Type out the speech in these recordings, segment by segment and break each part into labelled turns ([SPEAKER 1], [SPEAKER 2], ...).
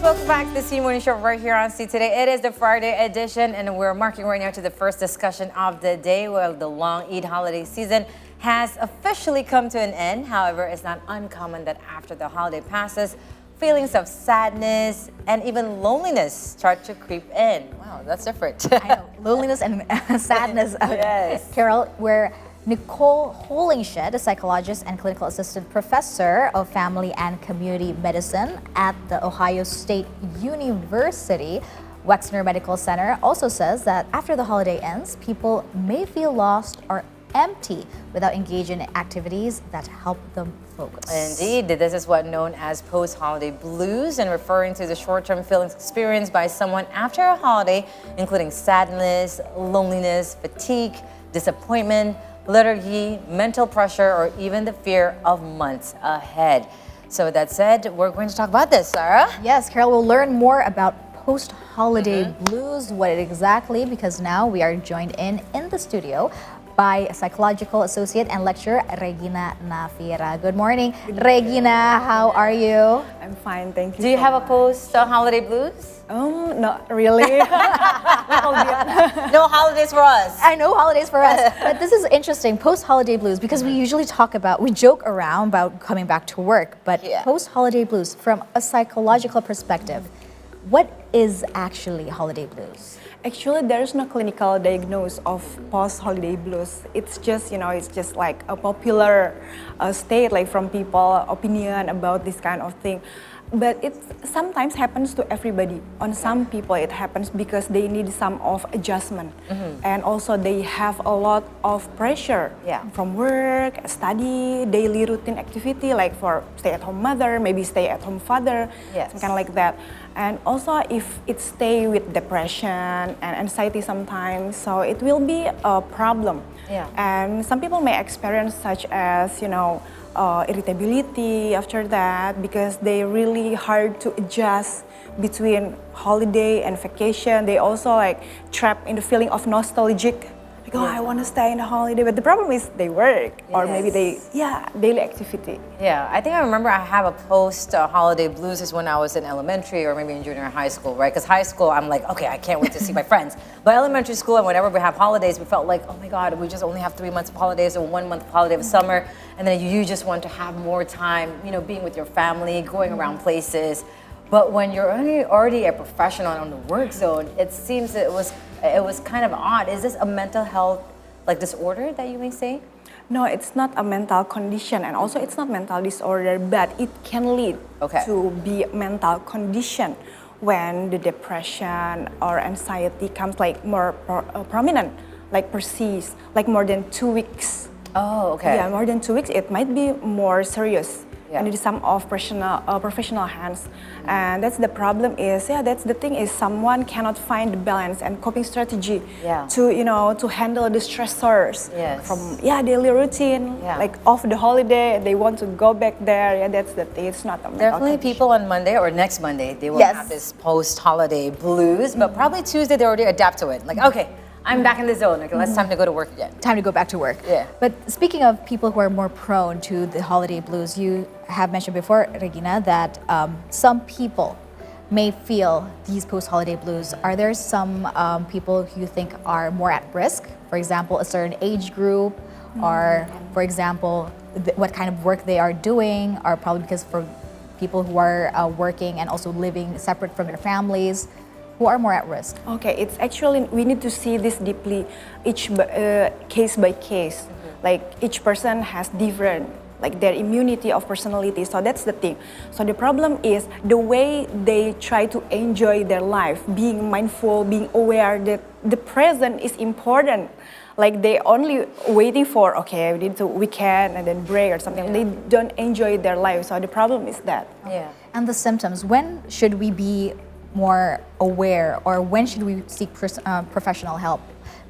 [SPEAKER 1] guys, welcome back to the C Morning Show right here on C Today. It is the Friday edition and we're marking right now to the first discussion of the day. Well, the long Eid holiday season has officially come to an end. However, it's not uncommon that after the holiday passes, feelings of sadness and even loneliness start to creep in. Wow, that's different.
[SPEAKER 2] I know, loneliness and sadness.
[SPEAKER 1] Yes.
[SPEAKER 2] Carol, where Nicole Hollingshed, a psychologist and clinical assistant professor of family and community medicine at the Ohio State University Wexner Medical Center, also says that after the holiday ends, people may feel lost or empty without engaging in activities that help them focus.
[SPEAKER 1] Indeed, this is what known as post-holiday blues, and referring to the short-term feelings experienced by someone after a holiday, including sadness, loneliness, fatigue, disappointment, lethargy, mental pressure, or even the fear of months ahead. So with that said, we're going to talk about this, Sarah.
[SPEAKER 2] Yes, Carol, we'll learn more about post-holiday blues, what it exactly, because now we are joined in the studio by psychological associate and lecturer Regina Navira. Good morning, Regina. How are you?
[SPEAKER 3] I'm fine, thank you.
[SPEAKER 1] Do you have a post-holiday blues?
[SPEAKER 3] Not really.
[SPEAKER 1] No holidays for us.
[SPEAKER 2] I know holidays for us, but this is interesting, post-holiday blues, because we usually we joke around about coming back to work, but post-holiday blues, from a psychological perspective, what is actually holiday blues?
[SPEAKER 3] Actually, there's no clinical diagnosis of post-holiday blues. It's just, it's just like a popular state, like from people opinion about this kind of thing. But it sometimes happens to everybody. On some people, it happens because they need some of adjustment, and also they have a lot of pressure from work, study, daily routine activity, like for stay-at-home mother, maybe stay-at-home father, some kind of like that. And also, if it stay with depression and anxiety sometimes, so it will be a problem. And some people may experience such as, irritability after that, because they really hard to adjust between holiday and vacation. They also like trapped in the feeling of nostalgic. Like, I want to stay in the holiday, but the problem is they work or maybe daily activity.
[SPEAKER 1] Yeah, I think I remember I have a post-holiday blues is when I was in elementary or maybe in junior high school, right? Because high school, I'm like, okay, I can't wait to see my friends. But elementary school, and whenever we have holidays, we felt like, oh my God, we just only have 3 months of holidays or 1 month of holiday of summer. And then you just want to have more time, being with your family, going around places. But when you're already a professional on the work zone, it seems that it was kind of odd. Is this a mental health disorder that you may say?
[SPEAKER 3] No, it's not a mental condition, and also it's not mental disorder, but it can lead to be mental condition when the depression or anxiety comes like more prominent, like persists, like more than 2 weeks.
[SPEAKER 1] Oh, okay.
[SPEAKER 3] Yeah, more than 2 weeks, it might be more serious. And it is some of professional hands, and that's the problem. That's the thing is someone cannot find the balance and coping strategy to handle the stressors from daily routine, like off the holiday. They want to go back there. Yeah, that's the thing. It's not a
[SPEAKER 1] definitely people on Monday or next Monday they will have this post-holiday blues, but probably Tuesday they already adapt to it. Like, okay, I'm back in the zone. Okay, it's time to go to work again.
[SPEAKER 2] Time to go back to work.
[SPEAKER 1] Yeah.
[SPEAKER 2] But speaking of people who are more prone to the holiday blues, you have mentioned before, Regina, that some people may feel these post-holiday blues. Are there some people who you think are more at risk? For example, a certain age group, or for example, what kind of work they are doing, or probably because for people who are working and also living separate from their families, who are more at risk?
[SPEAKER 3] Okay, it's actually, we need to see this deeply, each case by case. Like each person has different, like their immunity of personality, so that's the thing. So the problem is the way they try to enjoy their life, being mindful, being aware that the present is important. Like they only waiting for, okay, we need to weekend and then break or something. They don't enjoy their life, so the problem is that.
[SPEAKER 1] Yeah.
[SPEAKER 2] And the symptoms, when should we be more aware, or when should we seek professional help?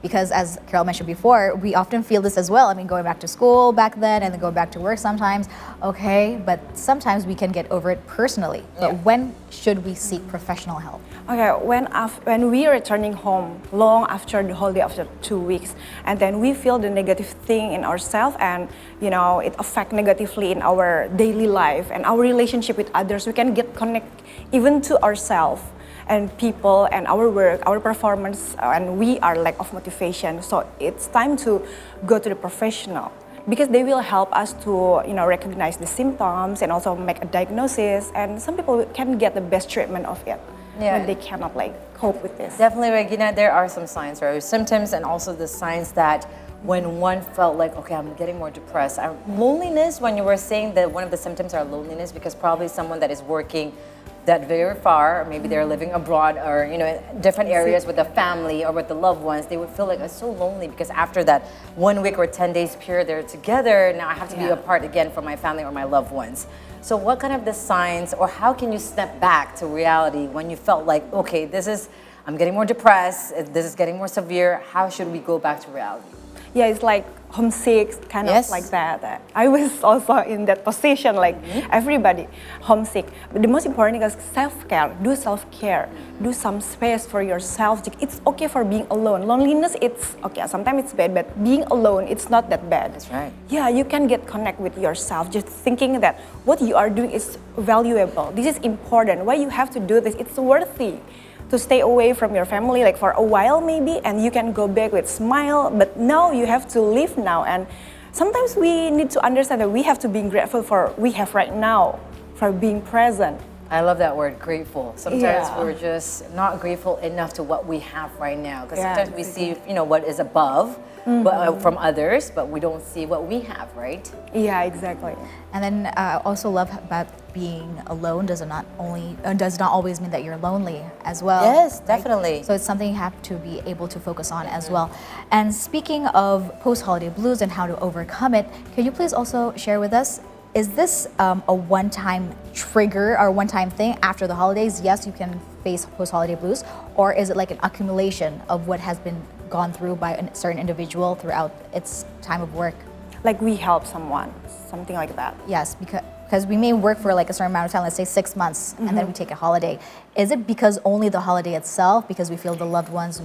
[SPEAKER 2] Because as Carol mentioned before, we often feel this as well. I mean, going back to school back then and then going back to work sometimes, okay, but sometimes we can get over it personally. But when should we seek professional help?
[SPEAKER 3] Okay, when we are returning home long after the holiday, after 2 weeks, and then we feel the negative thing in ourselves, and it affects negatively in our daily life and our relationship with others, we can get connect even to ourselves and people and our work, our performance, and we are lack of motivation. So it's time to go to the professional, because they will help us to recognize the symptoms and also make a diagnosis. And some people can get the best treatment of it when they cannot cope with this.
[SPEAKER 1] Definitely, Regina, there are some signs, right? Symptoms, and also the signs that when one felt like, okay, I'm getting more depressed. Loneliness, when you were saying that one of the symptoms are loneliness, because probably someone that is working that very far, or maybe they're living abroad, or in different areas with the family or with the loved ones, they would feel like it's so lonely, because after that 1 week or 10 days period they're together, now I have to be apart again from my family or my loved ones. So what kind of the signs, or how can you step back to reality when you felt like, okay, I'm getting more depressed, this is getting more severe, how should we go back to reality?
[SPEAKER 3] Yeah, it's like homesick, kind of like that. I was also in that position, like everybody, homesick. But the most important thing is self-care. Do self-care. Do some space for yourself. It's okay for being alone. Loneliness, it's okay. Sometimes it's bad, but being alone, it's not that bad.
[SPEAKER 1] That's right.
[SPEAKER 3] Yeah, you can get connect with yourself. Just thinking that what you are doing is valuable. This is important. Why you have to do this? It's worthy to stay away from your family, like for a while maybe, and you can go back with smile, but now you have to live now. And sometimes we need to understand that we have to be grateful for what we have right now, for being present.
[SPEAKER 1] I love that word, grateful. Sometimes we're just not grateful enough to what we have right now, because sometimes we see, what is above but, from others, but we don't see what we have, right?
[SPEAKER 3] Yeah, exactly.
[SPEAKER 2] And then I also love about being alone does not always mean that you're lonely as well.
[SPEAKER 1] Yes, definitely.
[SPEAKER 2] So it's something you have to be able to focus on as well. And speaking of post-holiday blues and how to overcome it, can you please also share with us, is this a one-time trigger or one-time thing after the holidays? Yes, you can face post-holiday blues, or is it like an accumulation of what has been gone through by a certain individual throughout its time of work?
[SPEAKER 3] Like we help someone, something like that.
[SPEAKER 2] Yes, because we may work for like a certain amount of time, let's say 6 months, and then we take a holiday. Is it because only the holiday itself, because we feel the loved ones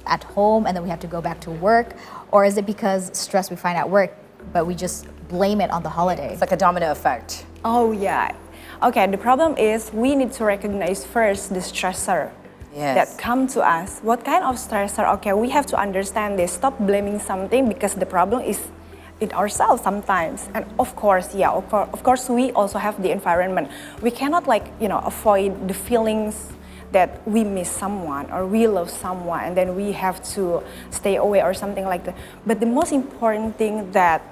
[SPEAKER 2] at home and then we have to go back to work? Or is it because stress we find at work, but we just blame it on the holiday?
[SPEAKER 1] It's like a domino effect.
[SPEAKER 3] Oh yeah. Okay, the problem is we need to recognize first the stressor that come to us. What kind of stressor? Okay, we have to understand this. Stop blaming something, because the problem is in ourselves sometimes. And of course, of course we also have the environment. We cannot avoid the feelings that we miss someone or we love someone and then we have to stay away or something like that. But the most important thing that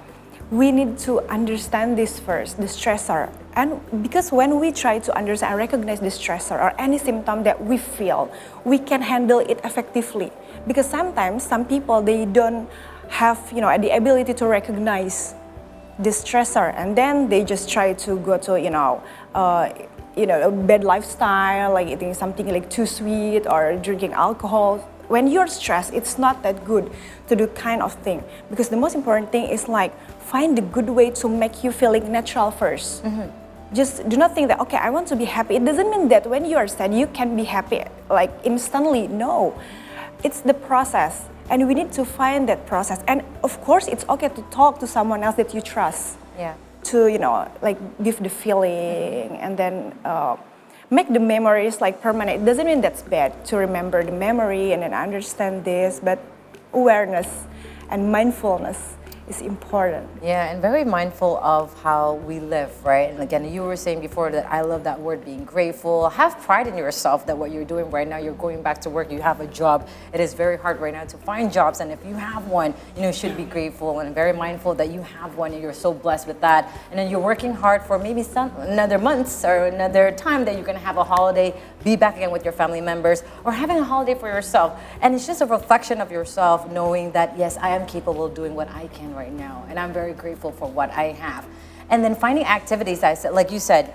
[SPEAKER 3] we need to understand this first, the stressor. And because when we try to understand and recognize the stressor or any symptom that we feel, we can handle it effectively. Because sometimes some people, they don't have the ability to recognize the stressor, and then they just try to go to a bad lifestyle, like eating something like too sweet or drinking alcohol. When you're stressed, it's not that good to do kind of thing, because the most important thing is like find the good way to make you feeling natural first. Just do not think that, okay, I want to be happy. It doesn't mean that when you are sad, you can be happy like instantly. No, it's the process. And we need to find that process. And of course, it's okay to talk to someone else that you trust.
[SPEAKER 1] Yeah.
[SPEAKER 3] To, give the feeling and then make the memories like permanent. It doesn't mean that's bad to remember the memory and then understand this, but awareness and mindfulness is important.
[SPEAKER 1] Yeah, and very mindful of how we live, right? And again, you were saying before that I love that word, being grateful. Have pride in yourself that what you're doing right now, you're going back to work, you have a job. It is very hard right now to find jobs, and if you have one, you should be grateful and very mindful that you have one and you're so blessed with that. And then you're working hard for maybe another months or another time that you're gonna have a holiday, be back again with your family members, or having a holiday for yourself. And it's just a reflection of yourself, knowing that, yes, I am capable of doing what I can right now, and I'm very grateful for what I have. And then finding activities, like you said,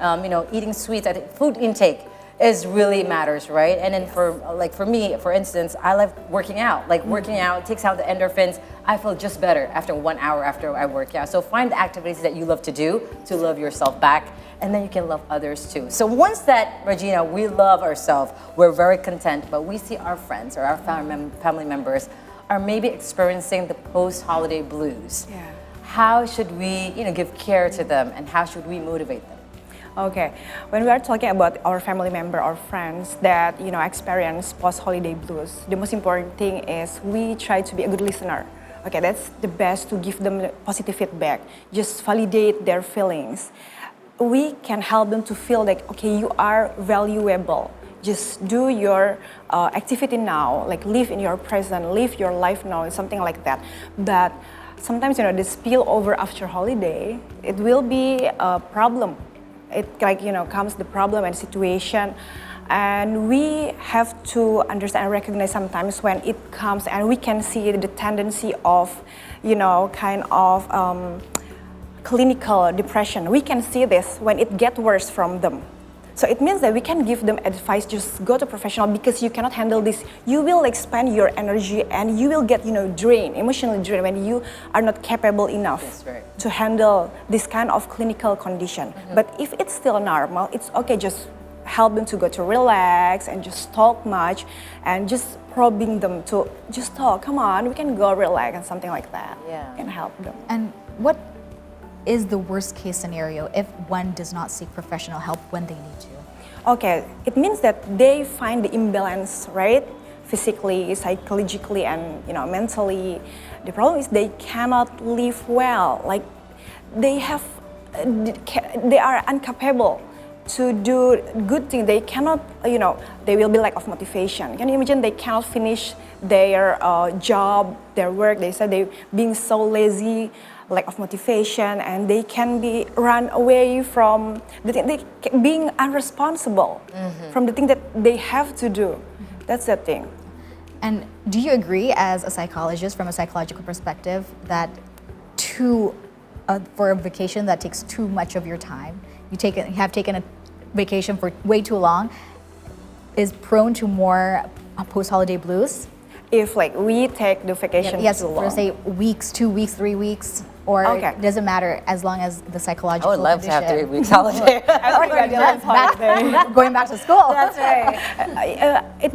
[SPEAKER 1] eating sweets, I think food intake. is really matters, right? And then for me, for instance, I love working out. Like working out takes out the endorphins. I feel just better after 1 hour after I work out. So find the activities that you love to do to love yourself back, and then you can love others too. So once that, Regina, we love ourselves, we're very content, but we see our friends or our family members are maybe experiencing the post-holiday blues.
[SPEAKER 3] Yeah.
[SPEAKER 1] How should we, give care to them, and how should we motivate them?
[SPEAKER 3] Okay, when we are talking about our family member or friends that experience post-holiday blues, the most important thing is we try to be a good listener. Okay, that's the best, to give them positive feedback. Just validate their feelings. We can help them to feel like, okay, you are valuable. Just do your activity now, like live in your present, live your life now, something like that. But sometimes, the spill over after holiday, it will be a problem. It comes the problem and situation, and we have to understand and recognize sometimes when it comes, and we can see the tendency of, clinical depression. We can see this when it gets worse from them. So it means that we can give them advice, just go to professional, because you cannot handle this. You will expend your energy and you will get, drained, emotionally drained, when you are not capable enough to handle this kind of clinical condition. But if it's still normal, it's okay, just help them to go to relax and just talk much and just probing them to just talk, come on, we can go relax and something like that.
[SPEAKER 1] Yeah.
[SPEAKER 3] Can help them.
[SPEAKER 2] And what is the worst case scenario if one does not seek professional help when they need to?
[SPEAKER 3] Okay, it means that they find the imbalance, right? Physically, psychologically, and mentally. The problem is they cannot live well. Like they are incapable to do good things. They cannot, they will be lack of motivation. Can you imagine? They cannot finish their job, their work. They said they being so lazy, lack of motivation, and they can be run away from the thing, being unresponsible from the thing that they have to do. That's the thing.
[SPEAKER 2] And do you agree, as a psychologist, from a psychological perspective, that for a vacation that takes too much of your time, you have taken a vacation for way too long, is prone to more post-holiday blues?
[SPEAKER 3] If we take the vacation
[SPEAKER 2] yes,
[SPEAKER 3] too long.
[SPEAKER 2] for say weeks, 2 weeks, 3 weeks, or it doesn't matter as long as the psychological
[SPEAKER 1] I would love
[SPEAKER 2] condition.
[SPEAKER 1] to have 3 weeks holiday.
[SPEAKER 2] Going back to school.
[SPEAKER 1] That's right.
[SPEAKER 3] It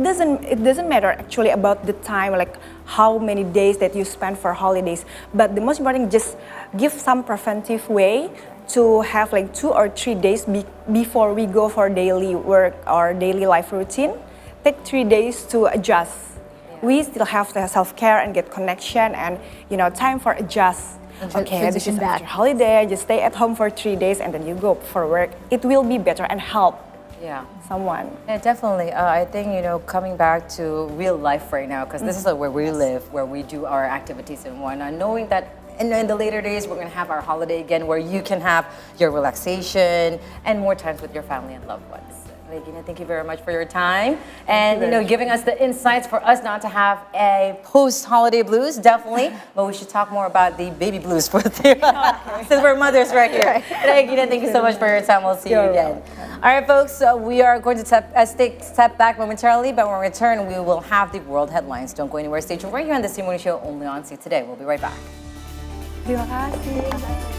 [SPEAKER 3] doesn't matter actually about the time, like how many days that you spend for holidays. But the most important, just give some preventive way to have 2 or 3 days before we go for daily work or daily life routine. Take 3 days to adjust. We still have to have self-care and get connection and time for adjust. Okay, this is after holiday, just stay at home for 3 days and then you go for work. It will be better and help someone.
[SPEAKER 1] Yeah, definitely. I think, coming back to real life right now, because this is where we live, where we do our activities and whatnot, knowing that in the later days, we're going to have our holiday again, where you can have your relaxation and more times with your family and loved ones. Regina, thank you very much for your time and giving us the insights for us not to have a post-holiday blues, definitely. But we should talk more about the baby blues for since we're mothers right here. Regina, thank you so much for your time. We'll see you again. All right, folks. So we are going to step back momentarily, but when we return, we will have the world headlines. Don't go anywhere. Stay tuned right here on the Simone Show, only on See Today. We'll be right back.
[SPEAKER 3] Terima kasih.